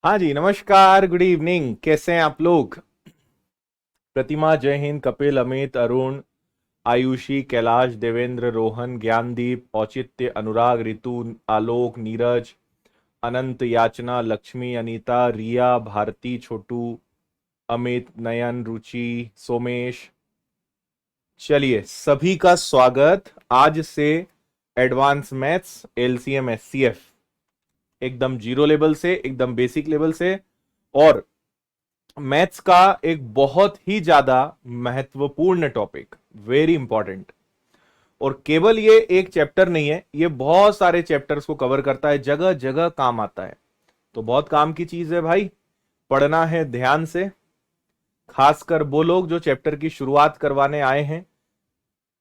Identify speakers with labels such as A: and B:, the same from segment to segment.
A: हाँ जी, नमस्कार, good evening. कैसे हैं आप लोग? प्रतिमा, जय हिंद, कपिल, अमित, अरुण, आयुषी, कैलाश, देवेंद्र, रोहन, ज्ञानदीप, औचित्य, अनुराग, ऋतु, आलोक, नीरज, अनंत, याचना, लक्ष्मी, अनीता, रिया, भारती, छोटू, अमित, नयन, रुचि, सोमेश। चलिए, सभी का स्वागत। आज से एडवांस मैथ्स, एलसीएम, एचसीएफ, एकदम जीरो लेवल से, एकदम बेसिक लेवल से, और मैथ्स का एक बहुत ही ज्यादा महत्वपूर्ण टॉपिक, वेरी इंपॉर्टेंट। और केवल ये एक चैप्टर नहीं है, ये बहुत सारे चैप्टर्स को कवर करता है, जगह जगह काम आता है। तो बहुत काम की चीज है भाई, पढ़ना है ध्यान से। खासकर वो लोग जो चैप्टर की शुरुआत करवाने आए हैं,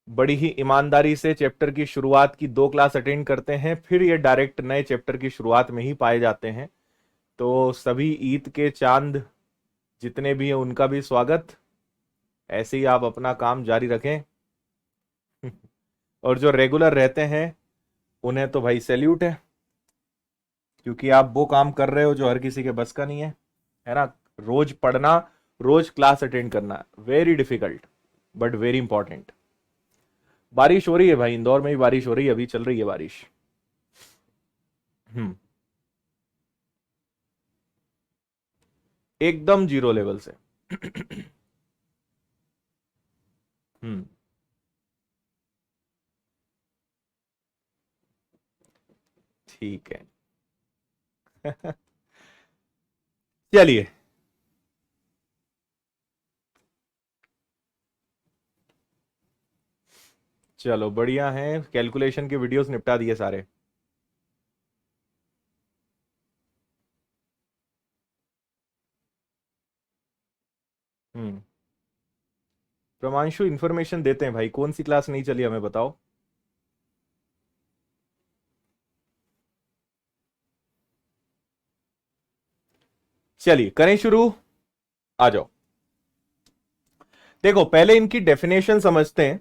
A: बड़ी ही ईमानदारी से चैप्टर की शुरुआत की 2 क्लास अटेंड करते हैं, फिर ये डायरेक्ट नए चैप्टर की शुरुआत में ही पाए जाते हैं। तो सभी ईद के चांद जितने भी हैं उनका भी स्वागत। ऐसे ही आप अपना काम जारी रखें। और जो रेगुलर रहते हैं उन्हें तो भाई सैल्यूट है, क्योंकि आप वो काम कर रहे हो जो हर किसी के बस का नहीं है ना? रोज पढ़ना, रोज क्लास अटेंड करना, very difficult but very important. बारिश हो रही है भाई, इंदौर में भी बारिश हो रही है, अभी चल रही है बारिश। हम्म। एकदम जीरो लेवल से। हम्म। ठीक है। चलिए, चलो बढ़िया है, कैलकुलेशन के वीडियोस निपटा दिए सारे। हम्म। प्रमांशु इन्फॉर्मेशन देते हैं भाई, कौन सी क्लास नहीं चली हमें बताओ। चलिए करें शुरू, आ जाओ। देखो, पहले इनकी डेफिनेशन समझते हैं।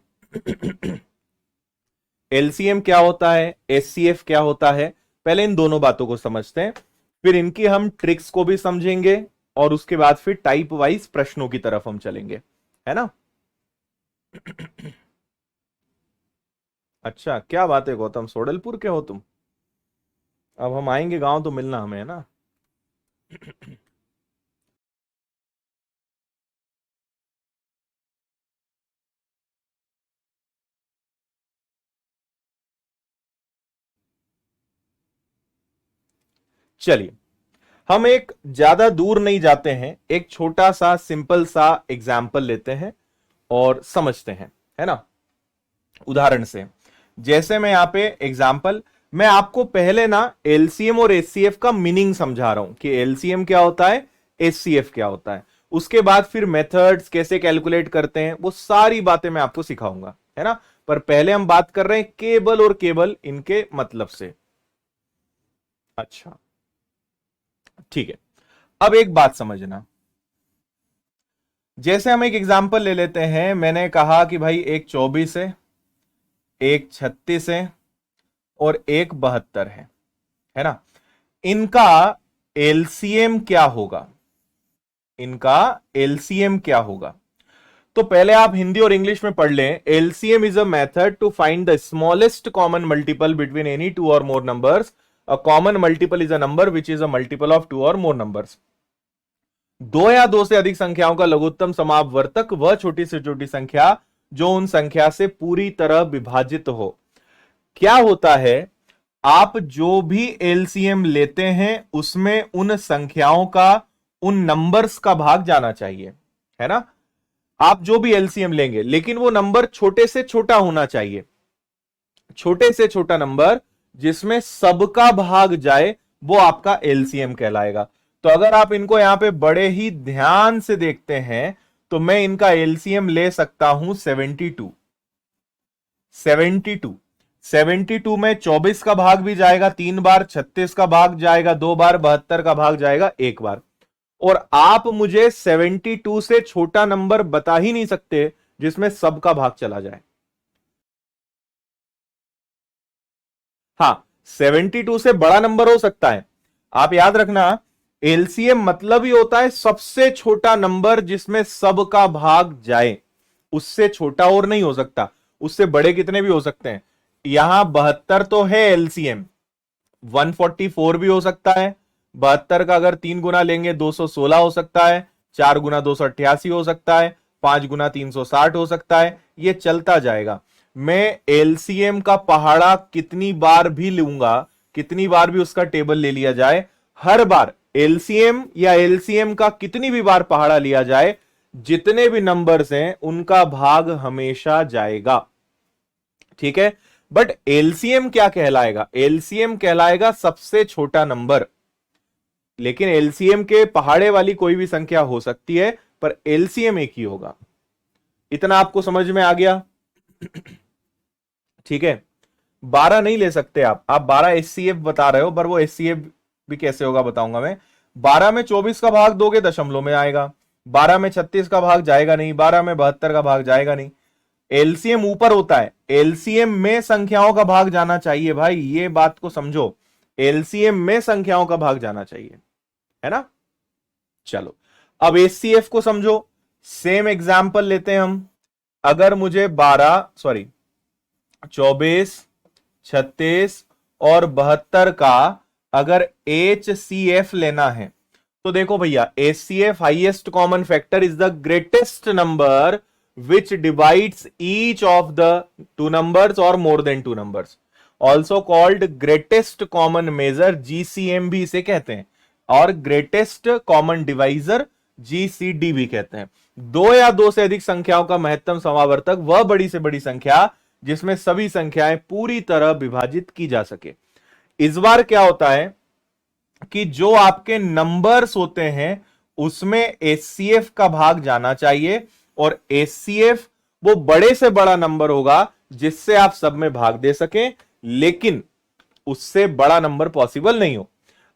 A: एलसीएम क्या होता है, एचसीएफ क्या होता है, पहले इन दोनों बातों को समझते हैं, फिर इनकी हम ट्रिक्स को भी समझेंगे, और उसके बाद फिर टाइप वाइज प्रश्नों की तरफ हम चलेंगे, है ना? अच्छा, क्या बात है गौतम, सोडलपुर के हो तुम? अब हम आएंगे गांव तो मिलना हमें, है ना? चलिए, हम एक ज्यादा दूर नहीं जाते हैं, एक छोटा सा सिंपल सा एग्जाम्पल लेते हैं और समझते हैं, है ना? उदाहरण से, जैसे मैं यहां पे एग्जाम्पल, मैं आपको पहले ना एलसीएम और एचसीएफ का मीनिंग समझा रहा हूं कि एलसीएम क्या होता है, एचसीएफ क्या होता है। उसके बाद फिर मेथड्स कैसे कैलकुलेट करते हैं, वो सारी बातें मैं आपको सिखाऊंगा, है ना? पर पहले हम बात कर रहे हैं केवल और केवल इनके मतलब से। अच्छा, ठीक है। अब एक बात समझना, जैसे हम एक एग्जांपल ले लेते हैं, मैंने कहा कि भाई एक 24 है, एक 36 है, और एक 72 है ना? इनका एलसीएम क्या होगा? इनका एलसीएम क्या होगा? तो पहले आप हिंदी और इंग्लिश में पढ़ लें। LCM is a method to find the smallest common multiple between any two or more numbers. A common multiple is a number which is a multiple of two or more numbers. दो या दो से अधिक संख्याओं का लघुत्तम समापवर्तक वह छोटी से छोटी संख्या जो उन संख्या से पूरी तरह विभाजित हो। क्या होता है, आप जो भी एलसीएम लेते हैं उसमें उन संख्याओं का, उन नंबर्स का भाग जाना चाहिए, है ना? आप जो भी एलसीएम लेंगे, लेकिन वो नंबर छोटे से छोटा होना चाहिए। छोटे से छोटा नंबर जिसमें सबका भाग जाए, वो आपका एलसीएम कहलाएगा। तो अगर आप इनको यहां पे बड़े ही ध्यान से देखते हैं, तो मैं इनका एलसीएम ले सकता हूं 72। 72, 72 में 24 का भाग भी जाएगा 3 बार, 36 का भाग जाएगा 2 बार, 72 का भाग जाएगा 1 बार। और आप मुझे 72 से छोटा नंबर बता ही नहीं सकते जिसमें सबका भाग चला जाए। हाँ, 72 से बड़ा नंबर हो सकता है। आप याद रखना, एलसीएम मतलब ही होता है सबसे छोटा नंबर जिसमें सब का भाग जाए, उससे छोटा और नहीं हो सकता, उससे बड़े कितने भी हो सकते हैं। यहां 72 तो है एलसीएम, 144 भी हो सकता है, 72 का अगर 3 गुना लेंगे 216 हो सकता है, 4 गुना 288 हो सकता है, 5 गुना 360 हो सकता है, ये चलता जाएगा। मैं एलसीएम का पहाड़ा कितनी बार भी लूंगा, कितनी बार भी उसका टेबल ले लिया जाए, हर बार एलसीएम या एलसीएम का कितनी भी बार पहाड़ा लिया जाए, जितने भी नंबर्स हैं उनका भाग हमेशा जाएगा। ठीक है, बट एलसीएम क्या कहलाएगा, एलसीएम कहलाएगा सबसे छोटा नंबर। लेकिन एलसीएम के पहाड़े वाली कोई भी संख्या हो सकती है, पर एलसीएम एक ही होगा। इतना आपको समझ में आ गया? ठीक है, 12 नहीं ले सकते आप 12 एचसीएफ बता रहे हो, पर वो एचसीएफ भी कैसे होगा बताऊंगा मैं। 12 में 24 का भाग दोगे दशमलव में आएगा, 12 में 36 का भाग जाएगा नहीं, 12 में 72 का भाग जाएगा नहीं। एलसीएम ऊपर होता है, एलसीएम में संख्याओं का भाग जाना चाहिए भाई, ये बात को समझो, एलसीएम में संख्याओं का भाग जाना चाहिए, है ना। चलो अब एचसीएफ को समझो, सेम एग्जांपल लेते हैं हम। अगर मुझे 24, 36 और 72 का अगर HCF लेना है, तो देखो भैया, HCF highest common factor is the greatest number which divides each of the two numbers or more than two numbers, also called greatest common measure, GCM भी इसे कहते हैं, और ग्रेटेस्ट कॉमन डिवाइजर GCD भी कहते हैं। दो या दो से अधिक संख्याओं का महत्तम समावर्तक वह बड़ी से बड़ी संख्या जिसमें सभी संख्याएं पूरी तरह विभाजित की जा सके। इस बार क्या होता है कि जो आपके नंबर्स होते हैं उसमें HCF का भाग जाना चाहिए, और HCF वो बड़े से बड़ा नंबर होगा जिससे आप सब में भाग दे सकें, लेकिन उससे बड़ा नंबर पॉसिबल नहीं हो।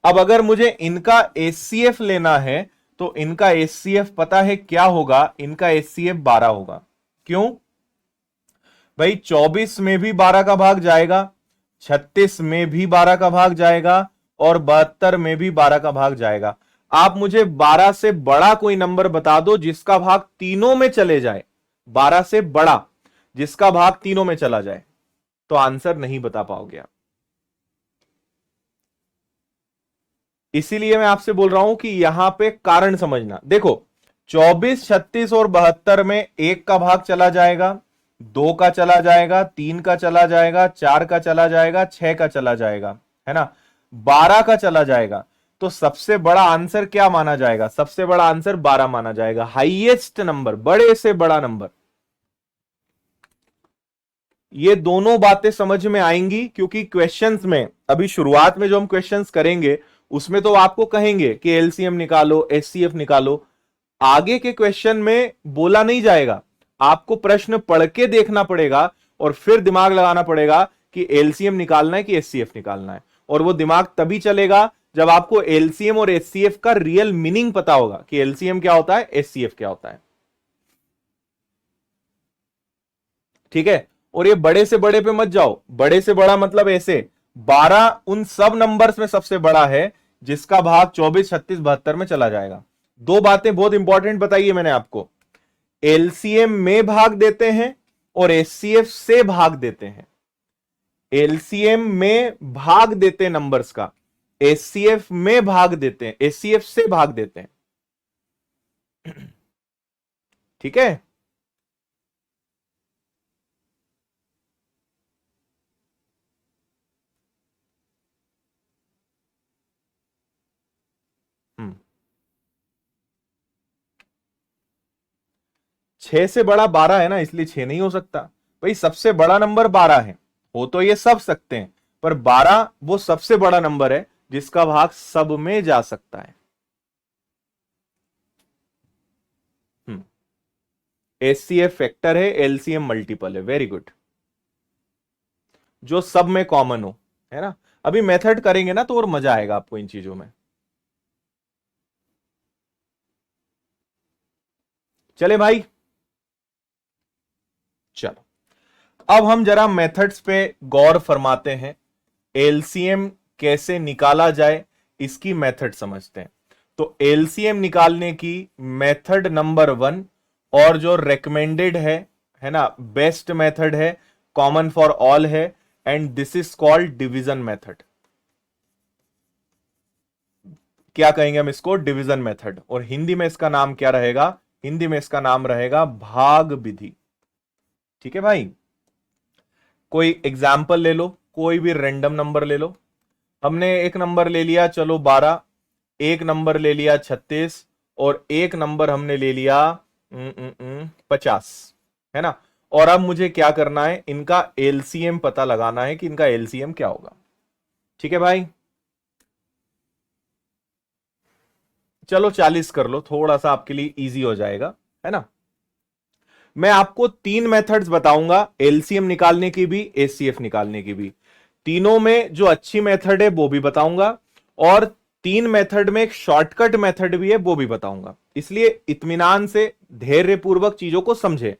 A: अब अगर मुझे इनका HCF लेना है, तो इनका HCF पता है क्या होगा, इनका HCF 12 होगा। क्यों भाई, 24 में भी 12 का भाग जाएगा, 36 में भी 12 का भाग जाएगा, और 72 में भी 12 का भाग जाएगा। आप मुझे 12 से बड़ा कोई नंबर बता दो जिसका भाग तीनों में चले जाए, 12 से बड़ा जिसका भाग तीनों में चला जाए, तो आंसर नहीं बता पाओगे आप। इसीलिए मैं आपसे बोल रहा हूं कि यहां पे कारण समझना। देखो 24, 36 और 72 में एक का भाग चला जाएगा, 2 का चला जाएगा, 3 का चला जाएगा, 4 का चला जाएगा, 6 का चला जाएगा, है ना, 12 का चला जाएगा। तो सबसे बड़ा आंसर क्या माना जाएगा, सबसे बड़ा आंसर 12 माना जाएगा, हाईएस्ट नंबर, बड़े से बड़ा नंबर। ये दोनों बातें समझ में आएंगी, क्योंकि क्वेश्चंस में अभी शुरुआत में जो हम क्वेश्चंस करेंगे उसमें तो आपको कहेंगे कि एलसीएम निकालो, एचसीएफ निकालो। आगे के क्वेश्चन में बोला नहीं जाएगा, आपको प्रश्न पढ़ के देखना पड़ेगा और फिर दिमाग लगाना पड़ेगा कि एलसीएम निकालना है कि एचसीएफ निकालना है। और वो दिमाग तभी चलेगा जब आपको एलसीएम और एचसीएफ का रियल मीनिंग पता होगा कि एलसीएम क्या होता है, एचसीएफ क्या होता है। ठीक है, और ये बड़े से बड़े पे मत जाओ, बड़े से बड़ा मतलब ऐसे 12 उन सब नंबर्स में सबसे बड़ा है जिसका भाग 24, 36, 72 में चला जाएगा। दो बातें बहुत इंपॉर्टेंट बताइए मैंने आपको, एलसीएम में भाग देते हैं और एचसीएफ से भाग देते हैं। एलसीएम में भाग देते हैं नंबर्स का, एचसीएफ में भाग देते हैं, एचसीएफ से भाग देते हैं। ठीक है, हम्म 6 से बड़ा 12 है ना, इसलिए 6 नहीं हो सकता भाई, सबसे बड़ा नंबर 12 है, हो तो ये सब सकते हैं, पर 12 वो सबसे बड़ा नंबर है जिसका भाग सब में जा सकता है। एचसीएफ फैक्टर है, एलसीएम मल्टीपल है, वेरी गुड, जो सब में कॉमन हो, है ना। अभी मेथड करेंगे ना तो और मजा आएगा आपको इन चीजों में। चले भाई, चलो अब हम जरा मेथड्स पे गौर फरमाते हैं, एलसीएम कैसे निकाला जाए इसकी मेथड समझते हैं। तो एलसीएम निकालने की मेथड नंबर 1 और जो रेकमेंडेड है ना, बेस्ट मेथड है, कॉमन फॉर ऑल है, and this is called division method. क्या कहेंगे हम इसको? Division method. और हिंदी में इसका नाम क्या रहेगा? हिंदी में इसका नाम रहेगा भाग विधि। ठीक है भाई, कोई एग्जाम्पल ले लो, कोई भी रैंडम नंबर ले लो। हमने एक नंबर ले लिया चलो 12, एक नंबर ले लिया 36, और एक नंबर हमने ले लिया 50, है ना। और अब मुझे क्या करना है? इनका एलसीएम पता लगाना है कि इनका एलसीएम क्या होगा। ठीक है भाई, चलो 40 कर लो, थोड़ा सा आपके लिए इजी हो जाएगा, है ना। मैं आपको 3 मेथड्स बताऊंगा, एलसीएम निकालने की भी, एचसीएफ निकालने की भी। तीनों में जो अच्छी मेथड है वो भी बताऊंगा, और 3 मेथड में एक शॉर्टकट मेथड भी है वो भी बताऊंगा। इसलिए इत्मीनान से धैर्यपूर्वक चीजों को समझे,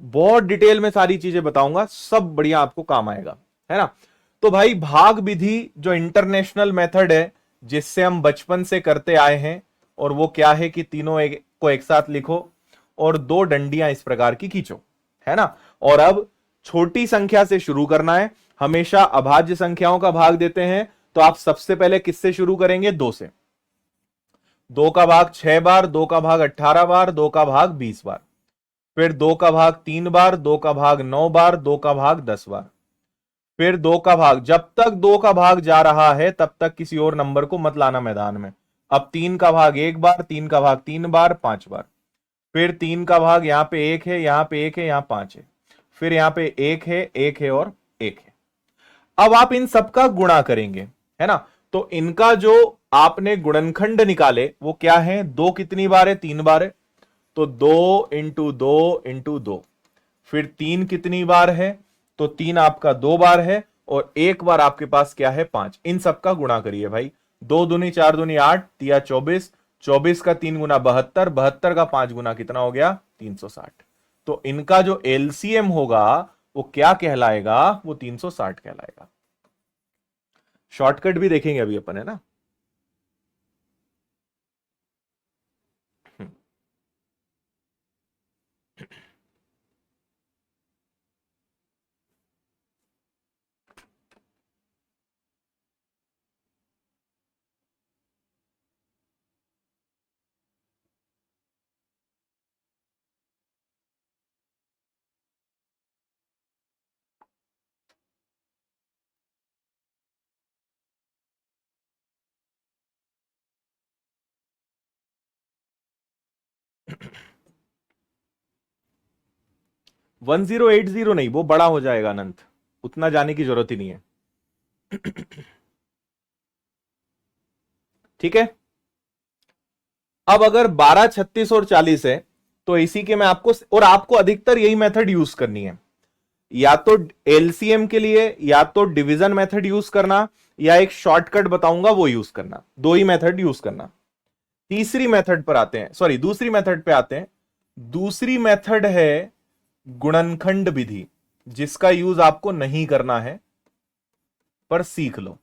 A: बहुत डिटेल में सारी चीजें बताऊंगा, सब बढ़िया आपको काम आएगा, है ना। तो भाई भाग विधि जो इंटरनेशनल मेथड है, जिससे हम बचपन से करते आए हैं, और वो क्या है कि तीनों को एक साथ लिखो और 2 डंडियां इस प्रकार की खींचो, है ना। और अब छोटी संख्या से शुरू करना है, हमेशा अभाज्य संख्याओं का भाग देते हैं, तो आप सबसे पहले किससे शुरू करेंगे? 2 से। 2 का भाग 6 बार, 2 का भाग 18 बार, 2 का भाग 20 बार, फिर 2 का भाग 3 बार, 2 का भाग 9 बार, 2 का भाग 10 बार, फिर 2 का भाग, जब तक 2 का भाग जा रहा है तब तक किसी और नंबर को मत लाना मैदान में। अब 3 का भाग 1 बार, 3 का भाग 3 बार, 5 बार, फिर 3 का भाग यहां पे 1 है, यहां पे 1 है, यहां 5 है, फिर यहां पे 1 है, 1 है और 1 है। अब आप इन सबका गुणा करेंगे, है ना। तो इनका जो आपने गुणनखंड निकाले वो क्या है? 2 कितनी बार है? 3 बार है, तो 2 इंटू 2 इंटू 2। फिर 3 कितनी बार है? तो 3 आपका 2 बार है, और 1 बार आपके पास क्या है? 5। इन सबका गुणा करिए भाई, 2 दूनी 4 दूनी 8, तिया 24, 24 का 3 गुना 72, 72 का 5 गुना कितना हो गया? 360। तो इनका जो एलसीएम होगा वो क्या कहलाएगा? वो 360 कहलाएगा। शॉर्टकट भी देखेंगे अभी अपन, है ना। 1080 नहीं, वो बड़ा हो जाएगा अनंत, उतना जाने की जरूरत ही नहीं है। ठीक है, अब अगर 12, 36 और 40 है, तो इसी के मैं आपको, और आपको अधिकतर यही मेथड यूज करनी है, या तो एलसीएम के लिए या तो डिवीजन मेथड यूज करना, या एक शॉर्टकट बताऊंगा वो यूज करना, 2 ही मेथड यूज करना। तीसरी मेथड पर आते हैं, सॉरी दूसरी मेथड पे आते हैं। दूसरी मेथड है गुणनखंड विधि, जिसका यूज आपको नहीं करना है, पर सीख लो।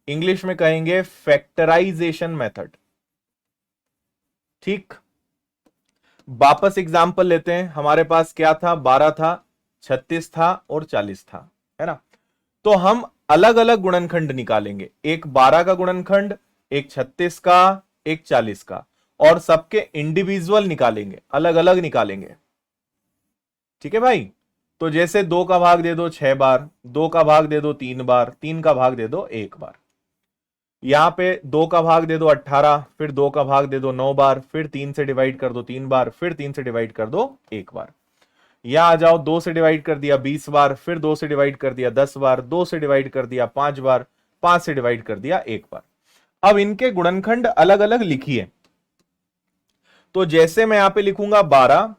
A: इंग्लिश में कहेंगे फैक्टराइजेशन मेथड। ठीक, वापस एग्जाम्पल लेते हैं। हमारे पास क्या था? 12 था, 36 था और 40 था, है ना। तो हम अलग अलग गुणनखंड निकालेंगे, एक 12 का गुणनखंड, एक 36 का, एक 40 का, और सबके इंडिविजुअल निकालेंगे, अलग अलग निकालेंगे। ठीक है भाई, तो जैसे 2 का भाग दे दो 6 बार, 2 का भाग दे दो 3 बार, 3 का भाग दे दो 1 बार, यहां पे 2 का भाग दे दो 18, फिर 2 का भाग दे दो 9 बार, फिर 3 से डिवाइड कर दो 3 बार, फिर 3 से डिवाइड कर दो 1 बार। यहां आ जाओ, 2 से डिवाइड कर दिया 20 बार, फिर 2 से डिवाइड कर दिया 10 बार, 2 से डिवाइड कर दिया 5 बार, 5 से डिवाइड कर दिया 1 बार। अब इनके गुणनखंड अलग अलग लिखिए। तो जैसे मैं यहां पे लिखूंगा 12,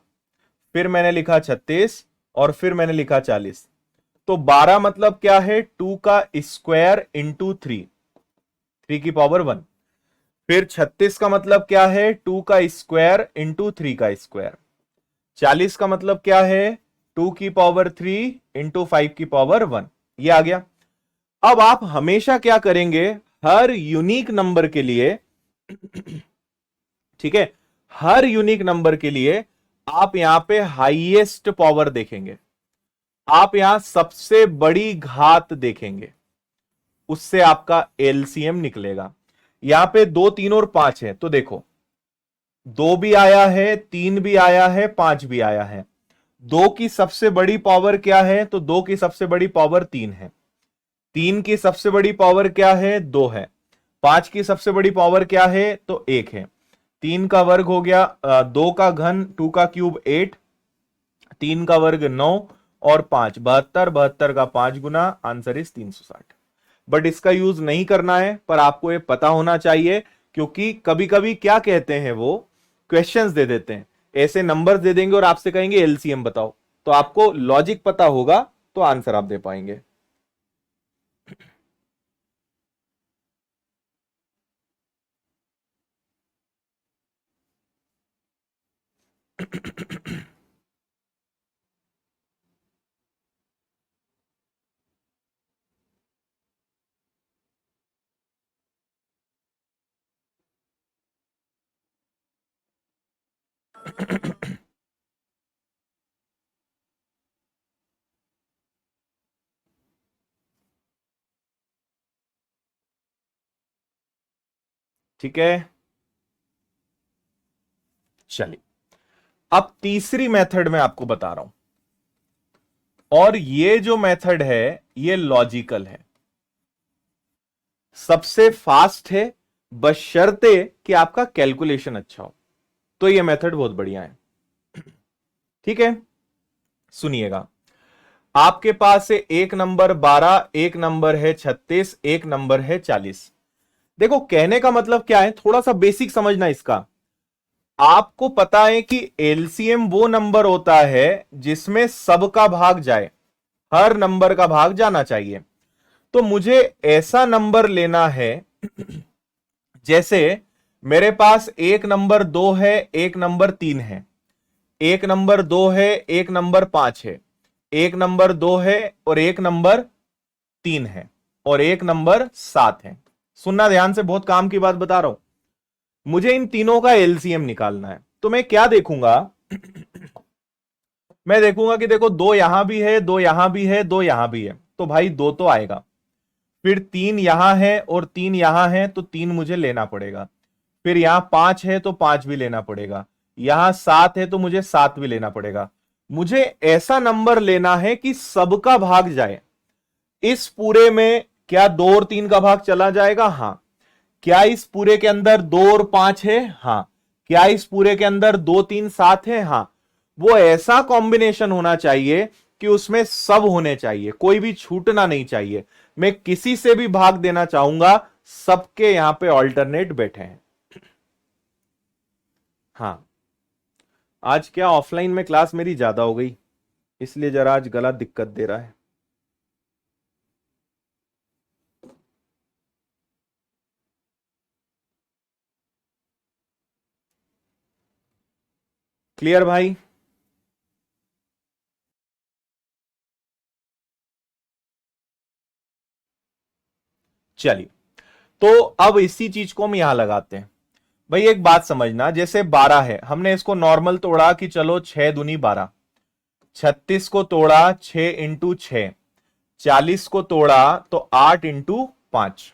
A: फिर मैंने लिखा 36, और फिर मैंने लिखा 40। तो 12 मतलब क्या है? 2 का स्क्वायर इंटू 3, 3 की पावर 1। फिर 36 का मतलब क्या है? 2 का स्क्वायर इंटू 3 का स्क्वायर। 40 का मतलब क्या है? 2 की पावर 3 इंटू 5 की पावर 1। ये आ गया। अब आप हमेशा क्या करेंगे? हर यूनिक नंबर के लिए ठीक है, हर यूनिक नंबर के लिए आप यहां पे हाईएस्ट पावर देखेंगे, आप यहां सबसे बड़ी घात देखेंगे, उससे आपका एलसीएम निकलेगा। यहां पे 2, 3 और 5 है, तो देखो 2 भी आया है, 3 भी आया है, 5 भी आया है। 2 की सबसे बड़ी पावर क्या है? तो 2 की सबसे बड़ी पावर 3 है। 3 की सबसे बड़ी पावर क्या है? 2 है। 5 की सबसे बड़ी पावर क्या है? तो 1 है। 3 का वर्ग हो गया 2 का घन, 2 का क्यूब 8, 3 का वर्ग 9 और 5 72, 72 का 5 गुना, आंसर इज 360। बट इसका यूज नहीं करना है, पर आपको ये पता होना चाहिए, क्योंकि कभी कभी क्या कहते हैं, वो क्वेश्चंस दे देते हैं, ऐसे नंबर्स दे देंगे और आपसे कहेंगे एलसीएम बताओ, तो आपको लॉजिक पता होगा तो आंसर आप दे पाएंगे। ठीक है, चलिए अब तीसरी मेथड में आपको बता रहा हूं, और ये जो मेथड है ये लॉजिकल है, सबसे फास्ट है, बशर्ते कि आपका कैलकुलेशन अच्छा हो, तो ये मेथड बहुत बढ़िया है। ठीक है, सुनिएगा, आपके पास है एक नंबर 12, एक नंबर है 36, एक नंबर है 40। देखो कहने का मतलब क्या है, थोड़ा सा बेसिक समझना इसका। आपको पता है कि एलसीएम वो नंबर होता है जिसमें सबका भाग जाए, हर नंबर का भाग जाना चाहिए। तो मुझे ऐसा नंबर लेना है जैसे मेरे पास एक नंबर 2 है, एक नंबर 3 है, एक नंबर 2 है, एक नंबर 5 है, एक नंबर 2 है और एक नंबर 3 है और एक नंबर 7 है। सुनना ध्यान से, बहुत काम की बात बता रहा हूं। मुझे इन तीनों का एलसीएम निकालना है, तो मैं क्या देखूंगा, मैं देखूंगा कि देखो 2 यहां भी है, 2 यहां भी है, 2 यहां भी है, तो भाई 2 तो आएगा। फिर 3 यहां है और 3 यहां है, तो 3 मुझे लेना पड़ेगा। फिर यहां 5 है तो 5 भी लेना पड़ेगा, यहां 7 है तो मुझे 7 भी लेना पड़ेगा। मुझे ऐसा नंबर लेना है कि सबका भाग जाए। इस पूरे में क्या 2 और 3 का भाग चला जाएगा? हां। क्या इस पूरे के अंदर 2 और 5 है? हां। क्या इस पूरे के अंदर 2, 3, 7 है? हां। वो ऐसा कॉम्बिनेशन होना चाहिए कि उसमें सब होने चाहिए, कोई भी छूटना नहीं चाहिए। मैं किसी से भी भाग देना चाहूंगा, सबके यहां पे ऑल्टरनेट बैठे हैं। हां, आज क्या ऑफलाइन में क्लास मेरी ज्यादा हो गई, इसलिए जरा आज गला दिक्कत दे रहा है। क्लियर भाई? चलिए, तो अब इसी चीज को हम यहां लगाते हैं। भाई एक बात समझना, जैसे 12 है, हमने इसको नॉर्मल तोड़ा कि चलो 6 दूनी 12, 36 को तोड़ा 6 इंटू 6, 40 को तोड़ा तो 8 इंटू 5।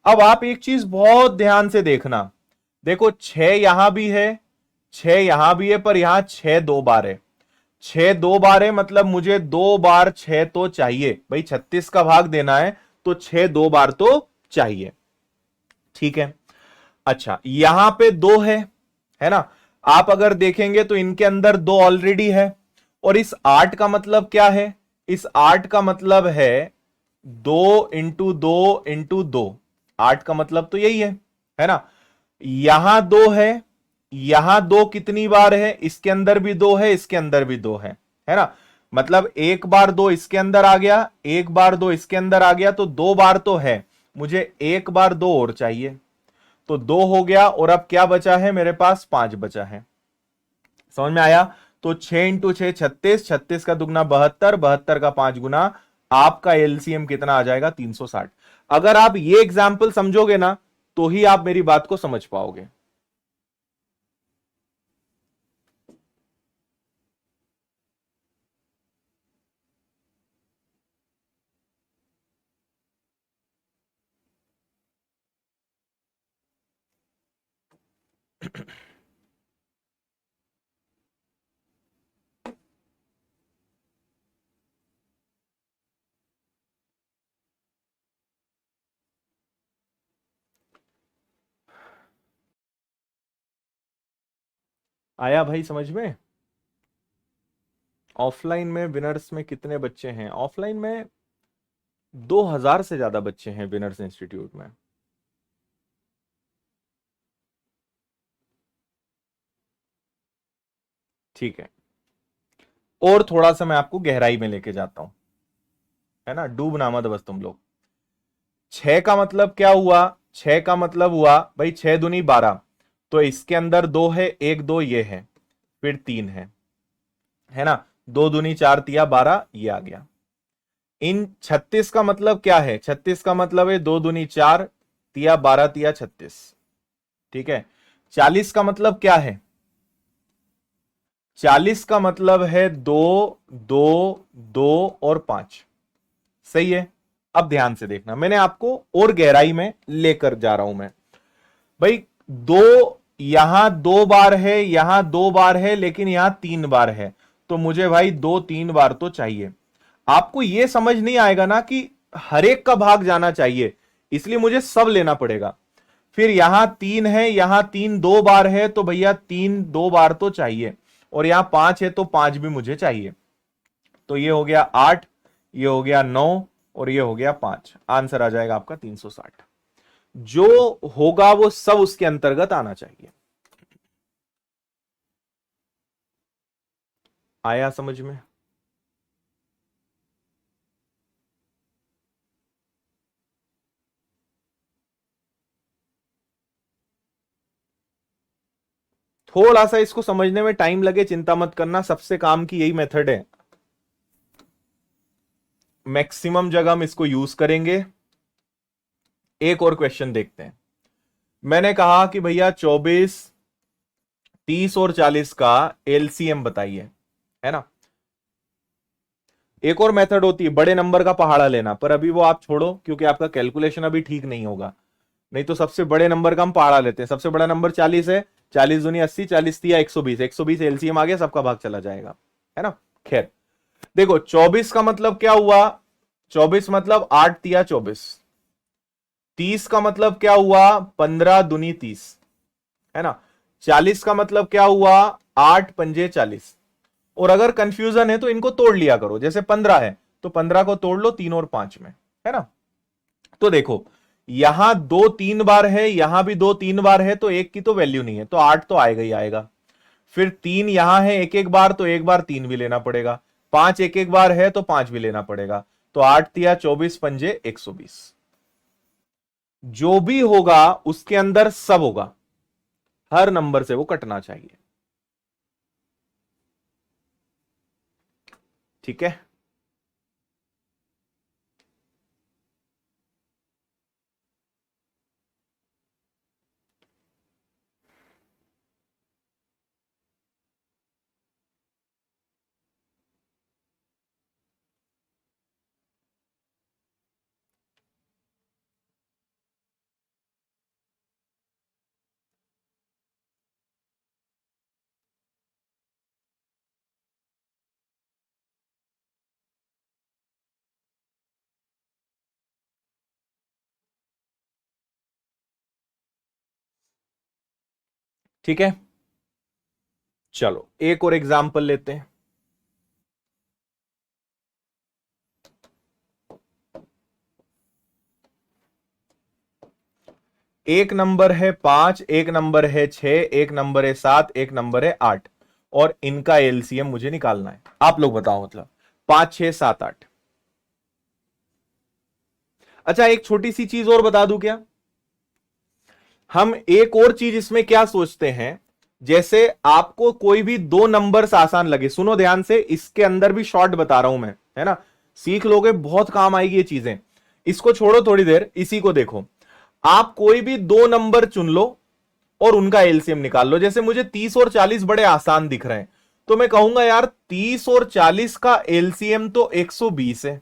A: अब आप एक चीज बहुत ध्यान से देखना, देखो 6 यहां भी है, 6 यहां भी है, पर यहां 6 दो बार है। 6 दो बार है मतलब मुझे 2 बार 6 तो चाहिए भाई, 36 का भाग देना है तो 6 दो बार तो चाहिए। ठीक है, अच्छा यहां पे 2 है ना? आप अगर देखेंगे तो इनके अंदर 2 ऑलरेडी है, और इस 8 का मतलब क्या है? इस 8 का मतलब है 2 इंटू 2 इंटू 2, 8 का मतलब तो यही है ना? यहां 2 है, यहां 2 कितनी बार है? इसके अंदर भी 2 है, इसके अंदर भी 2 है ना? मतलब एक बार 2 इसके अंदर आ गया, एक बार 2 इसके अंदर आ गया, तो 2 बार तो है, मुझे एक बार 2 और चाहिए, तो 2 हो गया, और अब क्या बचा है मेरे पास? 5 बचा है। समझ में आया? तो 6 इंटू 6 36, 36 का दुगना 72, 72 का 5 गुना, आपका एलसीएम कितना आ जाएगा? 360। अगर आप ये एग्जाम्पल समझोगे ना, तो ही आप मेरी बात को समझ पाओगे। आया भाई समझ में? ऑफलाइन में विनर्स में कितने बच्चे हैं? ऑफलाइन में 2000 से ज्यादा बच्चे हैं विनर्स इंस्टीट्यूट में। ठीक है, और थोड़ा सा मैं आपको गहराई में लेके जाता हूं, है ना, डूबना मत बस तुम लोग। 6 का मतलब क्या हुआ? 6 का मतलब हुआ भाई 6 दूनी 12, तो इसके अंदर 2 है, 1 2 ये है, फिर 3 है ना, 2 दूनी 4 तिया 12 ये आ गया। इन 36 का मतलब क्या है? 36 का मतलब है 2 दूनी 4 तिया 12 तिया 36। ठीक है, 40 का मतलब क्या है? 40 का मतलब है 2 2 2 और 5। सही है। अब ध्यान से देखना, मैंने आपको और गहराई में लेकर जा रहा हूं मैं। भाई दो, यहां 2 बार है, यहां 2 बार है, लेकिन यहां 3 बार है, तो मुझे भाई 2 3 बार तो चाहिए। आपको यह समझ नहीं आएगा ना कि हर एक का भाग जाना चाहिए, इसलिए मुझे सब लेना पड़ेगा। फिर यहां 3 है, यहां 3 2 बार है, तो भैया 3 2 बार तो चाहिए, और यहां 5 है तो 5 भी मुझे चाहिए। तो ये हो गया 8, ये हो गया 9, और ये हो गया 5। आंसर आ जाएगा आपका 360। जो होगा वो सब उसके अंतर्गत आना चाहिए। आया समझ में? थोड़ा सा इसको समझने में टाइम लगे, चिंता मत करना, सबसे काम की यही मेथड है, मैक्सिमम जगह हम इसको यूज करेंगे। एक और क्वेश्चन देखते हैं। मैंने कहा कि भैया 24 30 और 40 का एलसीएम बताइए, है ना। एक और मेथड होती है बड़े नंबर का पहाड़ा लेना, पर अभी वो आप छोड़ो, क्योंकि आपका कैलकुलेशन अभी ठीक नहीं होगा। नहीं तो सबसे बड़े नंबर का हम पहाड़ा लेते हैं। सबसे बड़ा नंबर 40 है, 40 दूनी 80, 40 तिया 120, 120 एलसीएम आ गया, सबका भाग चला जाएगा, है ना। खैर देखो, 24 का मतलब क्या हुआ? 24 मतलब 8 तिया 24। 30 का मतलब क्या हुआ? 15 दूनी 30, है ना। 40 का मतलब क्या हुआ? 8 पंजे 40। और अगर कंफ्यूजन है तो इनको तोड़ लिया करो, जैसे 15 है तो 15 को तोड़ लो 3 और 5 में, है ना। तो देखो, यहां 2 3 बार है, यहां भी 2 3 बार है, तो एक की तो वैल्यू नहीं है, तो 8 तो आएगा ही आएगा। फिर 3 यहां है एक एक बार, तो एक बार 3 भी लेना पड़ेगा। 5 एक एक बार है तो 5 भी लेना पड़ेगा। तो 8 तिया 24 पंजे 120। जो भी होगा उसके अंदर सब होगा, हर नंबर से वो कटना चाहिए। ठीक है। ठीक है, चलो एक और एग्जाम्पल लेते हैं। एक नंबर है 5, एक नंबर है 6, एक नंबर है 7, एक नंबर है 8, और इनका एलसीएम मुझे निकालना है। आप लोग बताओ, मतलब 5 6 7 8। अच्छा, एक छोटी सी चीज और बता दूं क्या? हम एक और चीज इसमें क्या सोचते हैं, जैसे आपको कोई भी दो नंबर्स आसान लगे, सुनो ध्यान से, इसके अंदर भी शॉर्ट बता रहा हूं मैं, है ना, सीख लोगे, बहुत काम आएगी ये चीजें। इसको छोड़ो थोड़ी देर, इसी को देखो। आप कोई भी दो नंबर चुन लो और उनका एलसीएम निकाल लो। जैसे मुझे 30 और 40 बड़े आसान दिख रहे हैं, तो मैं कहूंगा यार 30 और 40 का एलसीएम तो 120 है,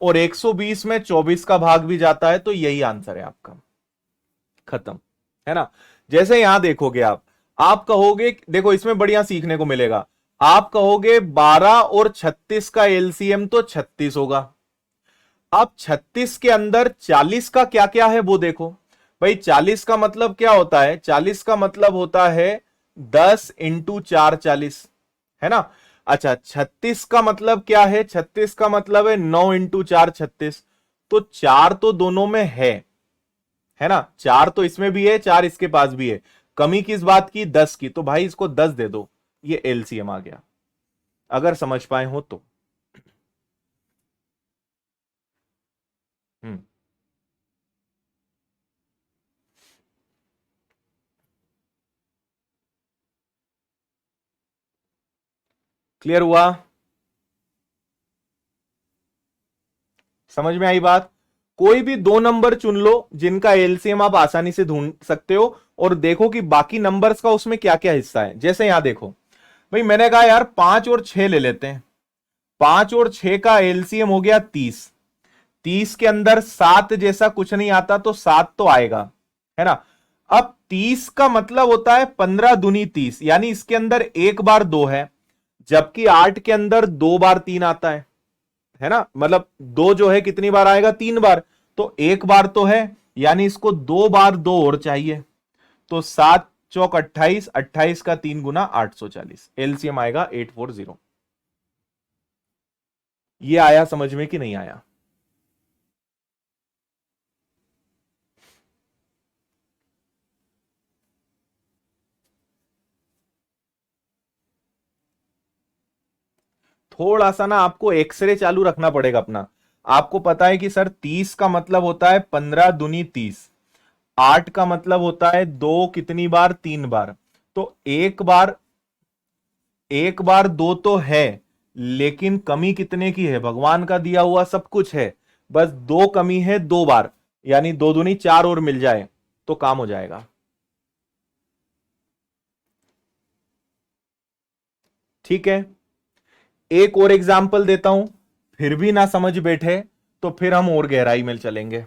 A: और 120 में 24 का भाग भी जाता है, तो यही आंसर है आपका। खत्म। है ना। जैसे यहां देखोगे आप कहोगे, देखो इसमें बढ़िया सीखने को मिलेगा। आप कहोगे 12 और 36 का एलसीएम तो 36 होगा। अब 36 के अंदर 40 का क्या क्या है वो देखो। भाई 40 का मतलब क्या होता है, 40 का मतलब होता है 10 इंटू 4 40, है ना। अच्छा 36 का मतलब क्या है, 36 का मतलब है 9 इंटू 4 36। तो 4 तो दोनों में है ना, 4 तो इसमें भी है, 4 इसके पास भी है। कमी किस बात की, 10 की, तो भाई इसको 10 दे दो। ये एलसीएम आ गया, अगर समझ पाए हो तो। हम्म। क्लियर हुआ, समझ में आई बात। कोई भी दो नंबर चुन लो जिनका एलसीएम आप आसानी से ढूंढ सकते हो, और देखो कि बाकी नंबर्स का उसमें क्या क्या हिस्सा है। जैसे यहां देखो, भाई मैंने कहा यार 5 और 6 ले लेते हैं। 5 और 6 का एलसीएम हो गया 30। 30 के अंदर 7 जैसा कुछ नहीं आता, तो 7 तो आएगा, है ना। अब 30 का मतलब होता है 15 दूनी 30, यानी इसके अंदर एक बार 2 है, जबकि 8 के अंदर 2 बार 3 आता है ना। मतलब 2 जो है कितनी बार आएगा, 3 बार। तो एक बार तो है, यानी इसको 2 बार 2 और चाहिए। तो 7 चौक 28, 28 का 3 गुना 840, एलसीएम आएगा 840। ये आया समझ में कि नहीं आया। थोड़ा सा ना आपको एक्सरे चालू रखना पड़ेगा अपना। आपको पता है कि सर 30 का मतलब होता है 15 दूनी 30, 8 का मतलब होता है 2 कितनी बार, 3 बार। तो एक बार 2 तो है, लेकिन कमी कितने की है, भगवान का दिया हुआ सब कुछ है, बस 2 कमी है 2 बार, यानी 2 दूनी 4 और मिल जाए तो काम हो जाएगा। ठीक है, एक और एग्जाम्पल देता हूं, फिर भी ना समझ बैठे तो फिर हम और गहराई में चलेंगे,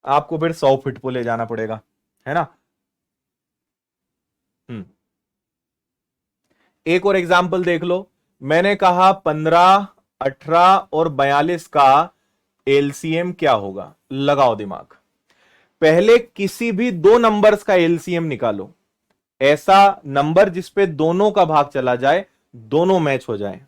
A: आपको फिर 100 फीट को ले जाना पड़ेगा, है ना। हम्म। एक और एग्जाम्पल देख लो। मैंने कहा 15, 18 और 42 का एलसीएम क्या होगा, लगाओ दिमाग। पहले किसी भी दो नंबर्स का एलसीएम निकालो, ऐसा नंबर जिसपे दोनों का भाग चला जाए, दोनों मैच हो जाए।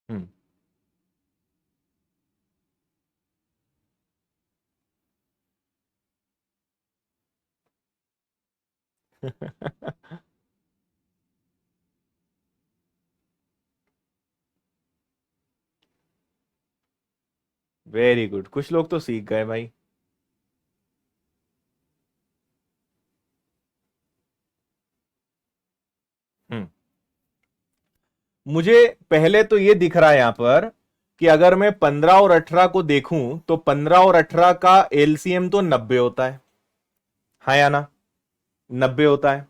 A: हम्म। वेरी गुड, कुछ लोग तो सीख गए भाई। हम्म। मुझे पहले तो ये दिख रहा है यहां पर कि अगर मैं 15 और 18 को देखूं तो 15 और 18 का एलसीएम तो 90 होता है या ना, 90 होता है।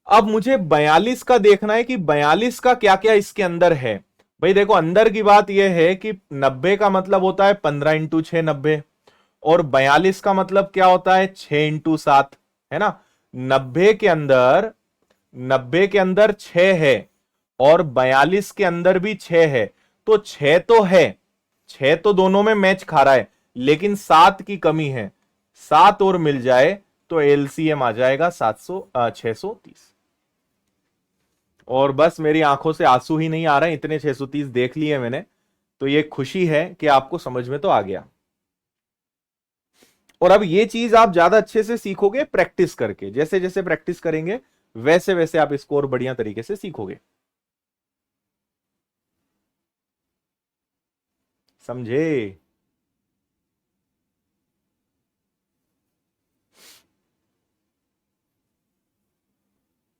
A: अब मुझे 42 का देखना है कि 42 का क्या क्या इसके अंदर है। भाई देखो अंदर की बात यह है कि 90 का मतलब होता है 15 इंटू 6 90, और 42 का मतलब क्या होता है 6 इंटू 7, है ना। 90 के अंदर 90 के अंदर 6 है, और 42 के अंदर भी 6 है, तो 6 तो है, 6 तो दोनों में मैच खा रहा है, लेकिन 7 की कमी है। 7 और मिल जाए तो एलसीएम आ जाएगा 630। और बस मेरी आंखों से आंसू ही नहीं आ रहे, इतने 630 देख लिए मैंने। तो ये खुशी है कि आपको समझ में तो आ गया। और अब ये चीज आप ज्यादा अच्छे से सीखोगे प्रैक्टिस करके, जैसे जैसे प्रैक्टिस करेंगे वैसे वैसे आप इसको और बढ़िया तरीके से सीखोगे। समझे।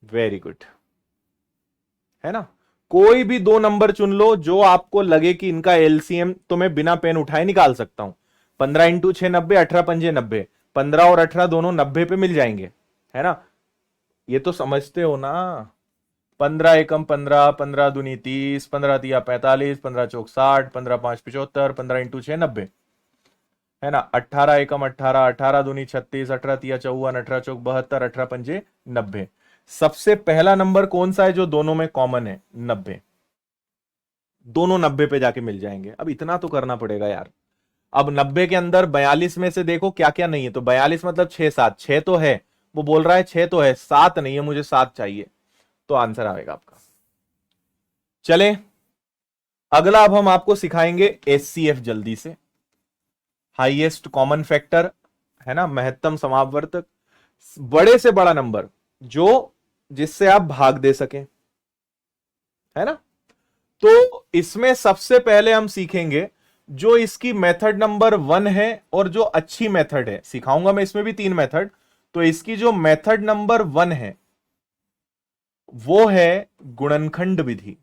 A: वेरी गुड, है ना। कोई भी दो नंबर चुन लो जो आपको लगे कि इनका एलसीएम तो मैं बिना पेन उठाए निकाल सकता हूं। 15 × 6 90, 18 × 5 90, 15 और 18 दोनों 90 पे मिल जाएंगे, है ना। ये तो समझते हो ना। 15 × 1 = 15, 15 × 2 = 30, 15 × 3 = 45, 15 × 4 = 60, 15 × 5 = 75, 15 × 6 = 90, है ना। 18 × 1 = 18, 18 × 2 = 36, 18 × 3 = 54, 18 × 4 = 72, 18 × 5 = 90। सबसे पहला नंबर कौन सा है जो दोनों में कॉमन है? 90। दोनों 90 पे जाके मिल जाएंगे। अब इतना तो करना पड़ेगा यार। अब 90 के अंदर 42 में से देखो क्या क्या नहीं है। तो 42 मतलब 6 7, 6 तो है, वो बोल रहा है 6 तो है, 7 नहीं है, मुझे 7 चाहिए। तो आंसर आएगा आपका। चले अगला, अब हम आपको सिखाएंगे एचसीएफ जल्दी से। हाईएस्ट कॉमन फैक्टर, है ना, महत्तम समापवर्तक, बड़े से बड़ा नंबर जो जिससे आप भाग दे सकें, है ना। तो इसमें सबसे पहले हम सीखेंगे जो इसकी मेथड नंबर 1 है और जो अच्छी मेथड है। सिखाऊंगा मैं इसमें भी 3 मेथड। तो इसकी जो मेथड नंबर 1 है वो है गुणनखंड विधि।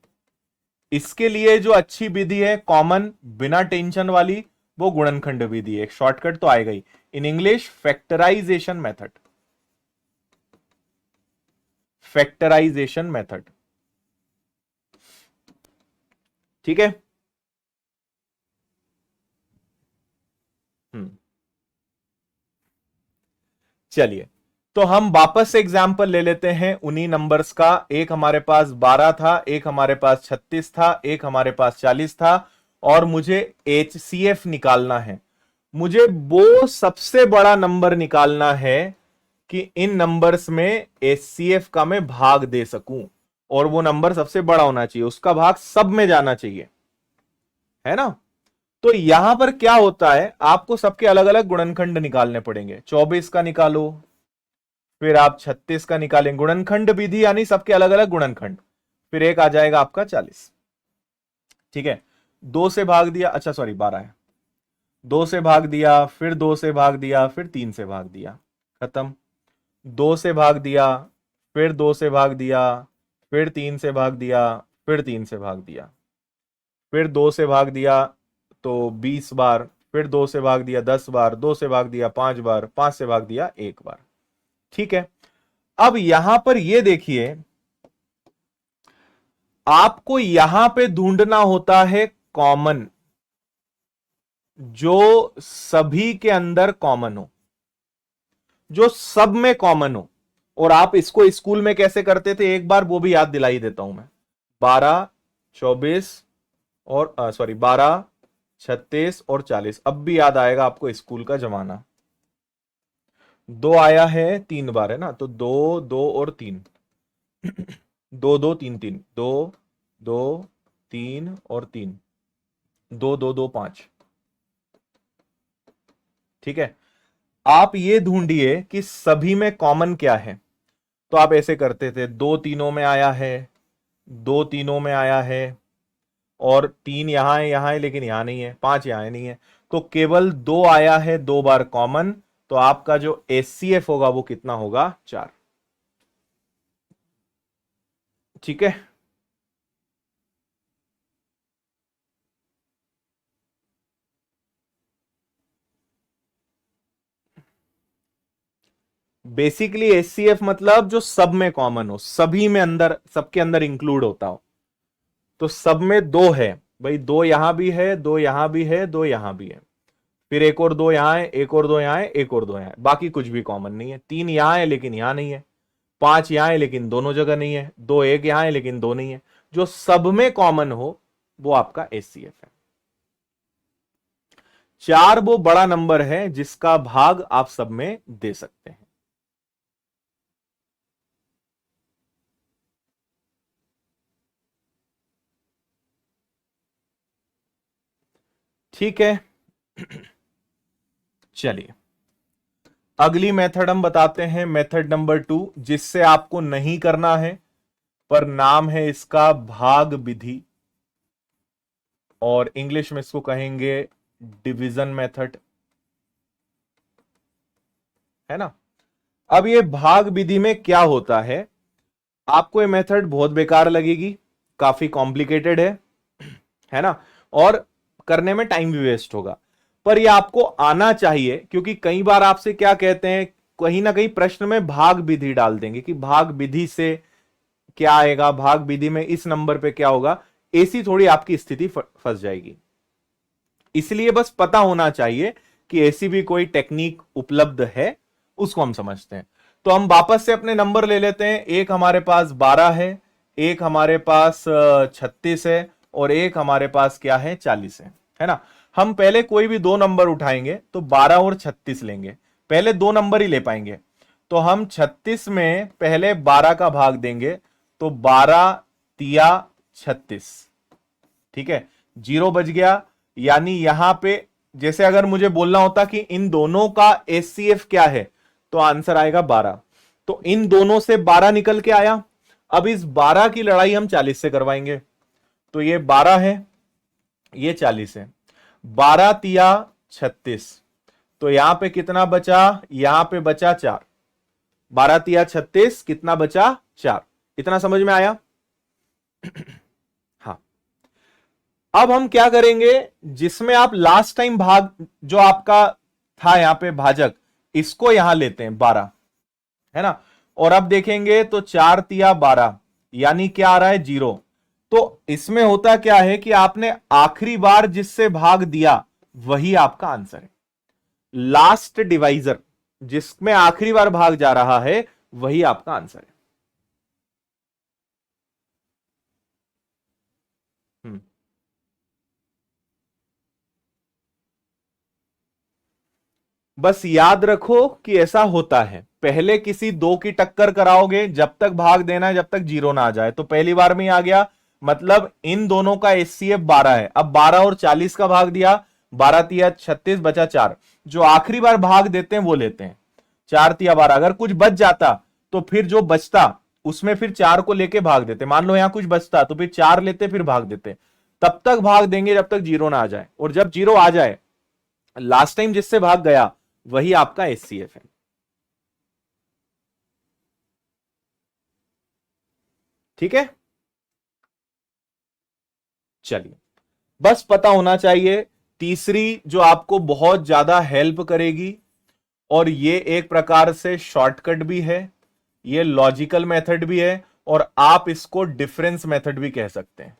A: इसके लिए जो अच्छी विधि है कॉमन बिना टेंशन वाली, वो गुणनखंड विधि है। शॉर्टकट तो आएगा ही, in English factorisation method. Factorisation method, ठीक है। चलिए, तो हम वापस से एग्जाम्पल ले लेते हैं उन्हीं नंबर्स का। एक हमारे पास 12 था, एक हमारे पास 36 था, एक हमारे पास 40 था, और मुझे एचसीएफ निकालना है। मुझे वो सबसे बड़ा नंबर निकालना है कि इन नंबर्स में एचसीएफ का मैं भाग दे सकूं, और वो नंबर सबसे बड़ा होना चाहिए, उसका भाग सब में जाना चाहिए, है ना। तो यहां पर क्या होता है, आपको सबके अलग अलग गुणनखंड निकालने पड़ेंगे। 24 का निकालो, फिर आप 36 का निकालेंगे। गुणनखंड विधि यानी सबके अलग अलग गुणनखंड। फिर एक आ जाएगा आपका 40, ठीक है। 2 से भाग दिया, अच्छा सॉरी 12 है। 2 से भाग दिया, फिर 2 से भाग दिया, फिर 3 से भाग दिया, खत्म। 2 से भाग दिया, फिर 2 से भाग दिया, फिर 3 से भाग दिया, फिर 3 से भाग दिया, फिर 2 से भाग दिया तो 20 बार, फिर 2 से भाग दिया 10 बार, 2 से भाग दिया 5 बार, 5 से भाग दिया 1 बार, ठीक है। अब यहां पर यह देखिए, आपको यहां पे ढूंढना होता है कॉमन, जो सभी के अंदर कॉमन हो, जो सब में कॉमन हो। और आप इसको स्कूल में कैसे करते थे एक बार वो भी याद दिलाई देता हूं मैं। 12, 24 और सॉरी 12, 36 और 40, अब भी याद आएगा आपको स्कूल का जमाना। 2 आया है 3 बार, है ना, तो 2 2 और 3, 2 2 3 3, 2 2 3 और 3, 2 2 2 5, ठीक है। आप ये ढूंढिए कि सभी में कॉमन क्या है। तो आप ऐसे करते थे, 2 तीनों में आया है, 2 तीनों में आया है, और 3 यहां है लेकिन यहां नहीं है, 5 यहां नहीं है। तो केवल 2 आया है 2 बार कॉमन। तो आपका जो एचसीएफ होगा वो कितना होगा? 4, ठीक है। बेसिकली एचसीएफ मतलब जो सब में कॉमन हो, सभी में अंदर, सबके अंदर इंक्लूड होता हो। तो सब में 2 है भाई, 2 यहां भी है, 2 यहां भी है, 2 यहां भी है, फिर एक और 2 यहां है, एक और 2 यहां है, एक और 2 यहां है, बाकी कुछ भी कॉमन नहीं है। 3 यहां है लेकिन यहां नहीं है, 5 यहां है लेकिन दोनों जगह नहीं है, 2 एक यहां है लेकिन 2 नहीं है। जो सब में कॉमन हो वो आपका एचसीएफ है। 4 वो बड़ा नंबर है जिसका भाग आप सब में दे सकते हैं। ठीक है, चलिए अगली मेथड हम बताते हैं, मेथड नंबर 2, जिससे आपको नहीं करना है, पर नाम है इसका भाग विधि, और इंग्लिश में इसको कहेंगे डिवीजन मेथड, है ना। अब ये भाग विधि में क्या होता है, आपको ये मेथड बहुत बेकार लगेगी, काफी कॉम्प्लिकेटेड है ना, और करने में टाइम भी वेस्ट होगा, पर ये आपको आना चाहिए, क्योंकि कई बार आपसे क्या कहते हैं, कहीं ना कहीं प्रश्न में भाग विधि डाल देंगे कि भाग विधि से क्या आएगा, भाग विधि में इस नंबर पे क्या होगा, ऐसी थोड़ी आपकी स्थिति फंस जाएगी। इसलिए बस पता होना चाहिए कि ऐसी भी कोई टेक्निक उपलब्ध है, उसको हम समझते हैं। तो हम वापस से अपने नंबर ले लेते हैं। एक हमारे पास 12 है, एक हमारे पास 36 है, और एक हमारे पास क्या है, 40 है ना। हम पहले कोई भी दो नंबर उठाएंगे तो 12 और 36 लेंगे, पहले दो नंबर ही ले पाएंगे। तो हम 36 में पहले 12 का भाग देंगे, तो 12 तिया 36, ठीक है, जीरो बच गया। यानी यहां पे जैसे अगर मुझे बोलना होता कि इन दोनों का एचसीएफ क्या है, तो आंसर आएगा 12। तो इन दोनों से 12 निकल के आया। अब इस 12 की लड़ाई हम 40 से करवाएंगे, तो ये 12 है, ये 40 है, 12 तिया 36, तो यहां पे कितना बचा, यहां पे बचा 4, 12 तिया 36, कितना बचा, 4। इतना समझ में आया? हाँ। अब हम क्या करेंगे, जिसमें आप लास्ट टाइम भाग जो आपका था यहां पे भाजक, इसको यहां लेते हैं 12, है ना। और अब देखेंगे तो 4 तिया 12, यानी क्या आ रहा है, 0। तो इसमें होता क्या है कि आपने आखिरी बार जिससे भाग दिया वही आपका आंसर है। लास्ट डिवाइजर, जिसमें आखिरी बार भाग जा रहा है, वही आपका आंसर है। हम्म। बस याद रखो कि ऐसा होता है, पहले किसी दो की टक्कर कराओगे, जब तक भाग देना है, जब तक जीरो ना आ जाए। तो पहली बार में ही आ गया, मतलब इन दोनों का एचसीएफ 12 है। अब 12 और 40 का भाग दिया, 12 तिया 36 बचा 4। जो आखिरी बार भाग देते हैं वो लेते हैं, 4 तिया 12। अगर कुछ बच जाता तो फिर जो बचता उसमें फिर 4 को लेके भाग देते। मान लो यहां कुछ बचता तो फिर 4 लेते, फिर भाग देते। तब तक भाग देंगे जब तक जीरो ना आ जाए, और जब जीरो आ जाए, लास्ट टाइम जिससे भाग गया वही आपका एचसीएफ है। ठीक है, चलिए, बस पता होना चाहिए। तीसरी जो आपको बहुत ज्यादा हेल्प करेगी, और ये एक प्रकार से शॉर्टकट भी है, ये लॉजिकल मेथड भी है, और आप इसको डिफरेंस मेथड भी कह सकते हैं।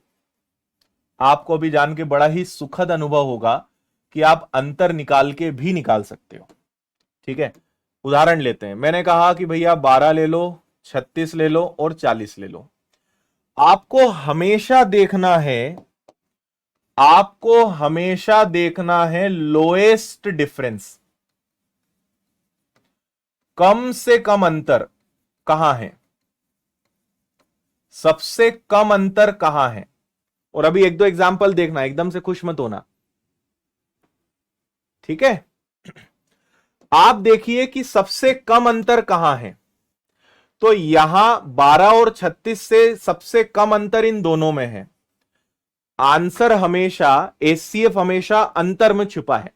A: आपको भी जान के बड़ा ही सुखद अनुभव होगा कि आप अंतर निकाल के भी निकाल सकते हो। ठीक है, उदाहरण लेते हैं। मैंने कहा कि भैया 12 ले लो, 36 ले लो और 40 ले लो। आपको हमेशा देखना है, आपको हमेशा देखना है लोएस्ट डिफरेंस, कम से कम अंतर कहां है, सबसे कम अंतर कहां है। और अभी एक दो एग्जांपल देखना, एकदम से खुश मत होना, ठीक है। आप देखिए कि सबसे कम अंतर कहां है। तो यहां 12 और 36 से सबसे कम अंतर इन दोनों में है। आंसर हमेशा, एचसीएफ हमेशा अंतर में छुपा है।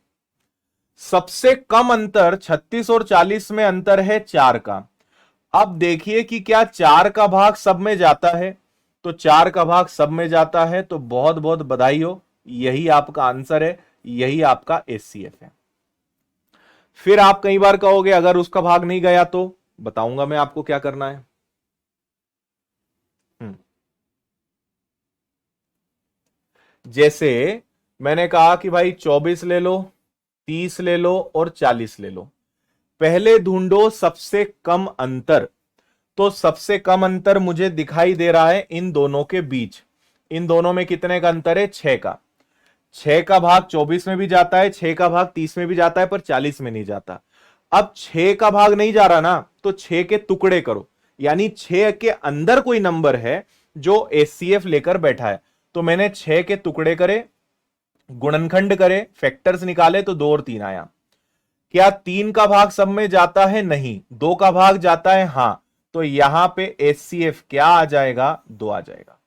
A: सबसे कम अंतर 36 और 40 में अंतर है 4 का। अब देखिए कि क्या 4 का भाग सब में जाता है, तो 4 का भाग सब में जाता है, तो बहुत बहुत बधाई हो, यही आपका आंसर है, यही आपका एचसीएफ है। फिर आप कई बार कहोगे अगर उसका भाग नहीं गया, तो बताऊंगा मैं आपको क्या करना है। हम्म। जैसे मैंने कहा कि भाई 24 ले लो, 30 ले लो और 40 ले लो। पहले ढूंढो सबसे कम अंतर। तो सबसे कम अंतर मुझे दिखाई दे रहा है इन दोनों के बीच। इन दोनों में कितने का अंतर है, 6 का। 6 का भाग 24 में भी जाता है, 6 का भाग 30 में भी जाता है, पर 40 में नहीं जाता। अब 6 का भाग नहीं जा रहा ना, तो 6 के टुकड़े करो, यानी 6 के अंदर कोई नंबर है जो एचसीएफ लेकर बैठा है। तो मैंने 6 के टुकड़े करे, गुणनखंड करे, फैक्टर्स निकाले, तो 2 और 3 आया। क्या 3 का भाग सब में जाता है, नहीं। 2 का भाग जाता है, हां। तो यहां पे एचसीएफ क्या आ जाएगा, 2 आ जाएगा,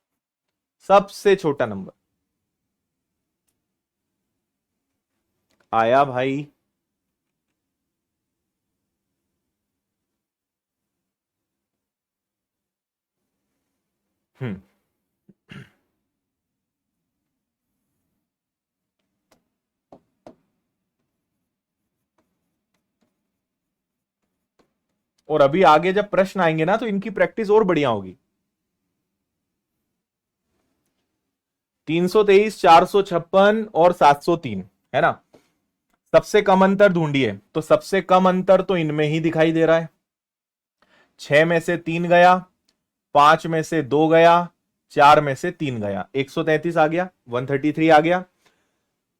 A: सबसे छोटा नंबर। आया भाई? हम्म। और अभी आगे जब प्रश्न आएंगे ना तो इनकी प्रैक्टिस और बढ़िया होगी। 323, 456 और 703 है ना। सबसे कम अंतर ढूंढिए, तो सबसे कम अंतर तो इनमें ही दिखाई दे रहा है। 6 में से 3 गया, 5 में से 2 गया, 4 में से 3 गया, 133 आ गया, 133 आ गया।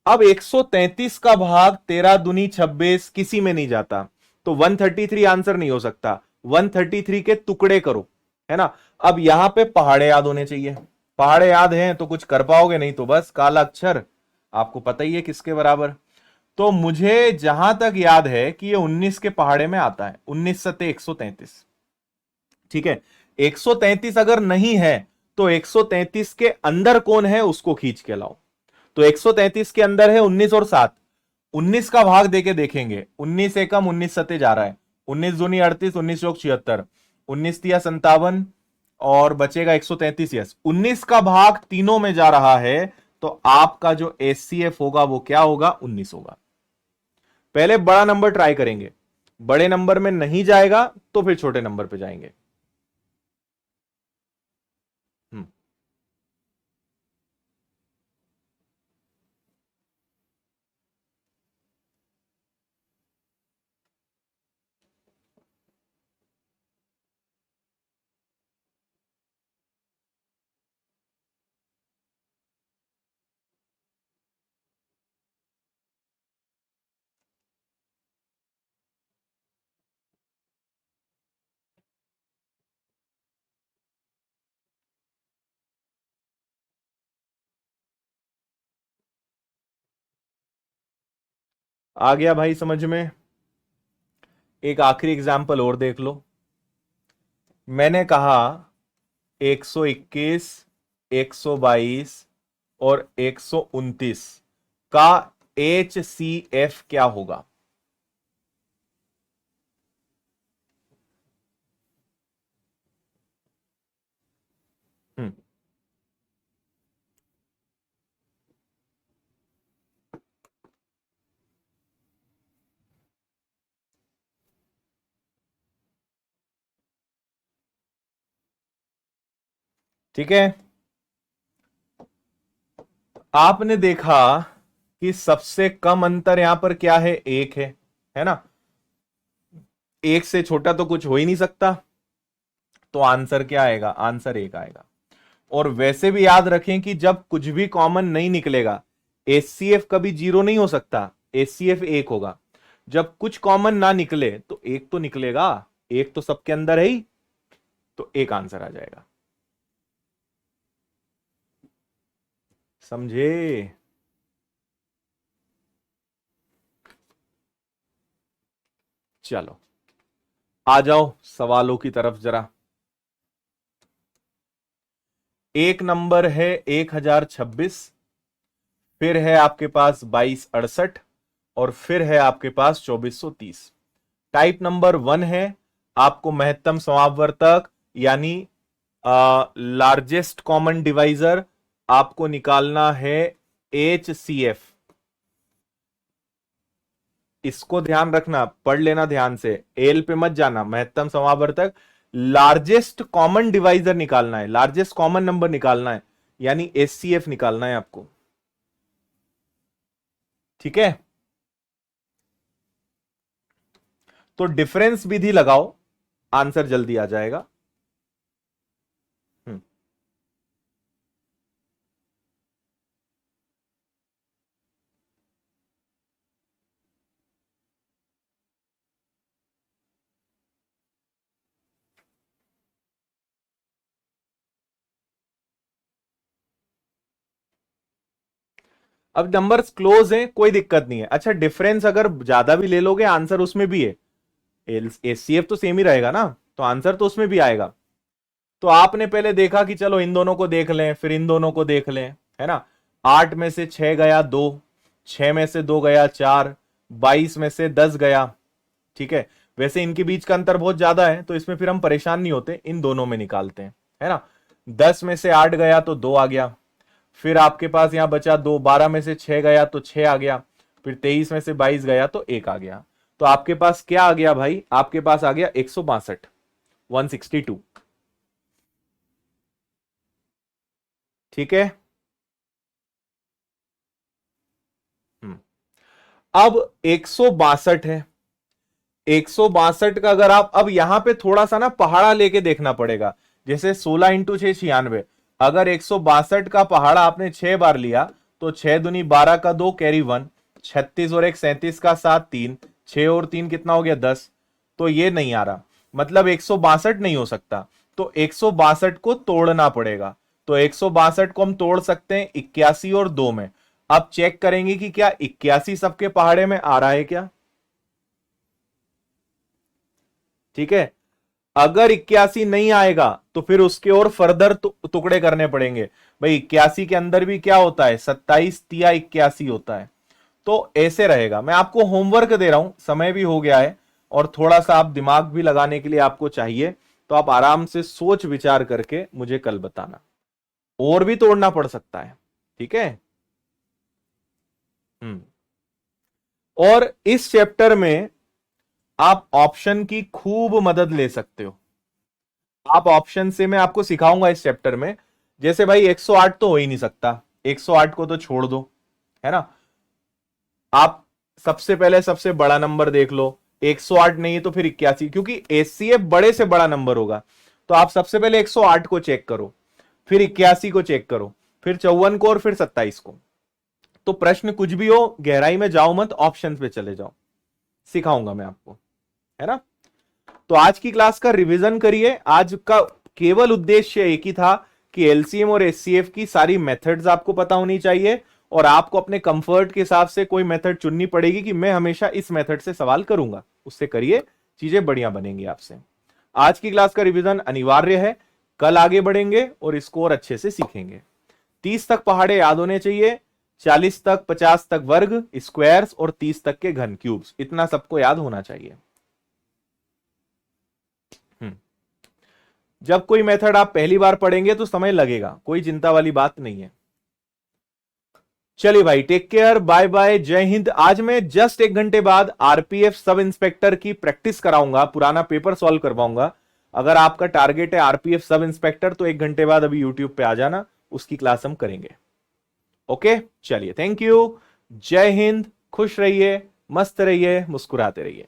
A: अब 133 का भाग 13 दूनी 26 किसी में नहीं जाता, तो 133 आंसर नहीं हो सकता। 133 के टुकड़े करो, है ना। अब यहां पे पहाड़े याद होने चाहिए। पहाड़े याद हैं तो कुछ कर पाओगे, नहीं तो बस काला अक्षर। आपको पता ही है किसके बराबर। तो मुझे जहां तक याद है कि ये 19 के पहाड़े में आता है, 19 सत्ते 133। ठीक है, 133 अगर नहीं है तो 133 के अंदर कौन है उसको खींच के लाओ। तो 133 के अंदर है 19 और 7। 19 का भाग देके देखेंगे, 19 एकम 19 सत्ते जा रहा है, 19 दूनी 38, 19 चौक 76, 19 तिया 57 और बचेगा 133। यस, 19 का भाग तीनों में जा रहा है, तो आपका जो एचसीएफ होगा वो क्या होगा, 19 होगा। पहले बड़ा नंबर ट्राई करेंगे, बड़े नंबर में नहीं जाएगा तो फिर छोटे नंबर पे जाएंगे। हम्म। आ गया भाई समझ में। एक आखिरी एग्जाम्पल और देख लो। मैंने कहा 121, 122 और 129 का एच सी एफ क्या होगा। हम्म। ठीक है, आपने देखा कि सबसे कम अंतर यहां पर क्या है, एक है ना। एक से छोटा तो कुछ हो ही नहीं सकता, तो आंसर क्या आएगा, आंसर एक आएगा। और वैसे भी याद रखें कि जब कुछ भी कॉमन नहीं निकलेगा, एचसीएफ कभी जीरो नहीं हो सकता, एचसीएफ एक होगा। जब कुछ कॉमन ना निकले तो एक तो निकलेगा, एक तो सबके अंदर है ही, तो एक आंसर आ जाएगा। समझे। चलो आ जाओ सवालों की तरफ जरा। एक नंबर है 1026, फिर है आपके पास 2268 और फिर है आपके पास 2430। टाइप नंबर 1 है, आपको महत्तम समापवर्तक यानी लार्जेस्ट कॉमन डिवाइजर आपको निकालना है एच सी एफ। इसको ध्यान रखना, पढ़ लेना ध्यान से, एल पे मत जाना, महत्तम समावर्तक लार्जेस्ट कॉमन डिवाइजर निकालना है, लार्जेस्ट कॉमन नंबर निकालना है, यानी एचसीएफ निकालना है आपको। ठीक है, तो डिफरेंस विधि लगाओ, आंसर जल्दी आ जाएगा। हम्म। अब नंबर्स क्लोज हैं, कोई दिक्कत नहीं है। अच्छा, डिफरेंस अगर ज्यादा भी ले लोगे, आंसर उसमें भी है, एचसीएफ तो सेम ही रहेगा ना, तो आंसर तो उसमें भी आएगा। तो आपने पहले देखा कि चलो इन दोनों को देख लें, फिर इन दोनों को देख लें, है ना। 8 में से 6 गया 2, 6 में से 2 गया 4, 22 में से 10 गया। ठीक है, वैसे इनके बीच का अंतर बहुत ज्यादा है, तो इसमें फिर हम परेशान नहीं होते, इन दोनों में निकालते हैं, है ना। 10 में से 8 गया तो 2 आ गया, फिर आपके पास यहां बचा 2, 12 में से 6 गया तो 6 आ गया, फिर 23 में से 22 गया तो 1 आ गया। तो आपके पास क्या आ गया भाई, आपके पास आ गया 162, 162। ठीक है। अब 162 है, 162 का अगर आप अब यहां पे थोड़ा सा ना पहाड़ा लेके देखना पड़ेगा, जैसे 16 इंटू 6 96। अगर 162 का पहाड़ा आपने 6 बार लिया तो 6 दूनी 12 का 2 कैरी 1, 36 और 1 37 का 7 3, 6 और 3 कितना हो गया 10। तो ये नहीं आ रहा, मतलब 162 नहीं हो सकता, तो 162 को तोड़ना पड़ेगा। तो 162 को हम तोड़ सकते हैं 81 और 2 में। अब चेक करेंगे कि क्या 81 सबके पहाड़े में आ रहा है क्या। ठीक है, अगर 81 नहीं आएगा तो फिर उसके और फर्दर टुकड़े करने पड़ेंगे। भाई 81 के अंदर भी क्या होता है, 27 तिया 81 होता है। तो ऐसे रहेगा। मैं आपको होमवर्क दे रहा हूं, समय भी हो गया है और थोड़ा सा आप दिमाग भी लगाने के लिए आपको चाहिए, तो आप आराम से सोच विचार करके मुझे कल बताना। और भी तोड़ना पड़ सकता है। ठीक है। हम्म। और इस चैप्टर में आप ऑप्शन की खूब मदद ले सकते हो। आप ऑप्शन से मैं आपको सिखाऊंगा इस चैप्टर में। जैसे भाई 108 तो हो ही नहीं सकता, 108 को तो छोड़ दो, है ना। आप सबसे पहले सबसे बड़ा नंबर देख लो, 108 नहीं तो फिर 81, क्योंकि एचसीएफ बड़े से बड़ा नंबर होगा। तो आप सबसे पहले 108 को चेक करो, फिर 81 को चेक करो, फिर 54 को और फिर 27 को। तो प्रश्न कुछ भी हो गहराई में जाओ मत, ऑप्शन पे चले जाओ, सिखाऊंगा मैं आपको, है ना। तो आज की क्लास का रिवीजन करिए। आज का केवल उद्देश्य एक ही था कि एलसीएम और एचसीएफ की सारी मेथड्स आपको पता होनी चाहिए, और आपको अपने कंफर्ट के हिसाब से कोई मेथड चुननी पड़ेगी कि मैं हमेशा इस मेथड से सवाल करूंगा, उससे करिए, चीजें बढ़िया बनेंगी आपसे। आज की क्लास का रिवीजन अनिवार्य है, कल आगे बढ़ेंगे और स्कोर अच्छे से सीखेंगे। 30 तक पहाड़े याद होने चाहिए, 40 तक 50 तक वर्ग स्क्वायर्स और 30 तक के घन क्यूब्स, इतना सबको याद होना चाहिए। जब कोई मेथड आप पहली बार पढ़ेंगे तो समय लगेगा, कोई चिंता वाली बात नहीं है। चलिए भाई, टेक केयर, बाय बाय, जय हिंद। आज मैं जस्ट 1 घंटे बाद आरपीएफ सब इंस्पेक्टर की प्रैक्टिस कराऊंगा, पुराना पेपर सॉल्व करवाऊंगा। अगर आपका टारगेट है आरपीएफ सब इंस्पेक्टर तो 1 घंटे बाद अभी यूट्यूब पे आ जाना, उसकी क्लास हम करेंगे। ओके, चलिए, थैंक यू, जय हिंद, खुश रहिए, मस्त रहिए, मुस्कुराते रहिए।